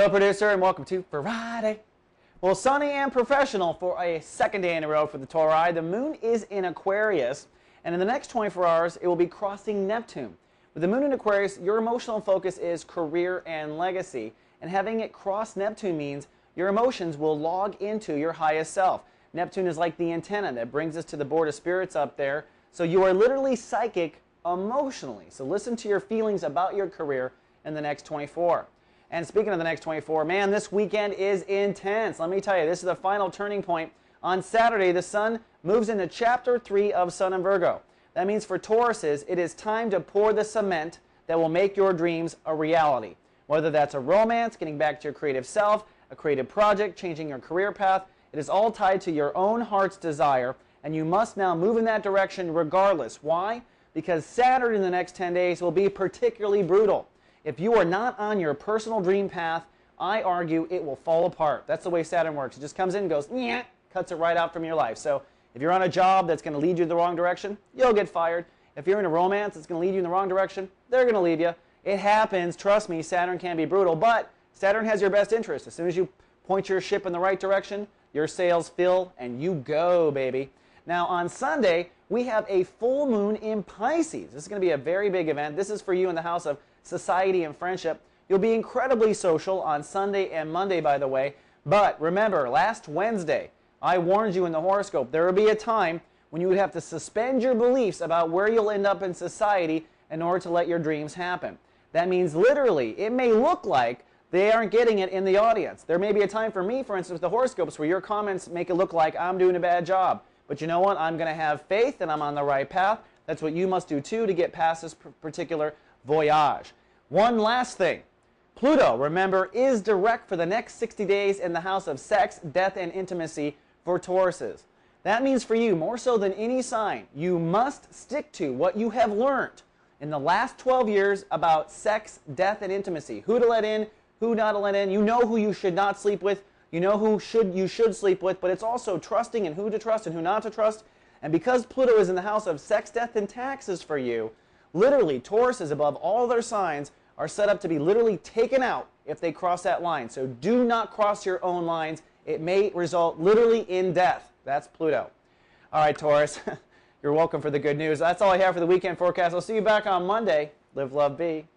Hello, producer, and welcome to Friday. Well, sunny and professional for a second day in a row for the Tauri. The moon is in Aquarius, and in the next 24 hours, it will be crossing Neptune. With the moon in Aquarius, your emotional focus is career and legacy, and having it cross Neptune means your emotions will log into your highest self. Neptune is like the antenna that brings us to the board of spirits up there, so you are literally psychic emotionally. So listen to your feelings about your career in the next 24. And speaking of the next 24, man, this weekend is intense. Let me tell you, this is the final turning point. On Saturday, the sun moves into Chapter 3 of Sun in Virgo. That means for Tauruses, it is time to pour the cement that will make your dreams a reality. Whether that's a romance, getting back to your creative self, a creative project, changing your career path, it is all tied to your own heart's desire, and you must now move in that direction regardless. Why? Because Saturn in the next 10 days will be particularly brutal. If you are not on your personal dream path, I argue it will fall apart. That's the way Saturn works. It just comes in and goes, nyeh, cuts it right out from your life. So if you're on a job that's going to lead you the wrong direction, you'll get fired. If you're in a romance that's going to lead you in the wrong direction, they're going to leave you. It happens. Trust me, Saturn can be brutal, but Saturn has your best interest. As soon as you point your ship in the right direction, your sails fill and you go, baby. Now on Sunday, we have a full moon in Pisces. This is going to be a very big event. This is for you in the house of society and friendship. You'll be incredibly social on Sunday and Monday, by the way. But remember, last Wednesday, I warned you in the horoscope, there will be a time when you would have to suspend your beliefs about where you'll end up in society in order to let your dreams happen. That means literally, it may look like they aren't getting it in the audience. There may be a time for me, for instance, with the horoscopes, where your comments make it look like I'm doing a bad job. But you know what? I'm going to have faith that I'm on the right path. That's what you must do too to get past this particular voyage. One last thing. Pluto, remember, is direct for the next 60 days in the house of sex, death, and intimacy for Tauruses. That means for you, more so than any sign, you must stick to what you have learned in the last 12 years about sex, death, and intimacy. Who to let in, who not to let in. You know who you should not sleep with. You know who you should sleep with, but it's also trusting and who to trust and who not to trust. And because Pluto is in the house of sex, death, and taxes for you, literally, Tauruses above all their signs are set up to be literally taken out if they cross that line. So do not cross your own lines. It may result literally in death. That's Pluto. All right, Taurus, you're welcome for the good news. That's all I have for the weekend forecast. I'll see you back on Monday. Live, love, be.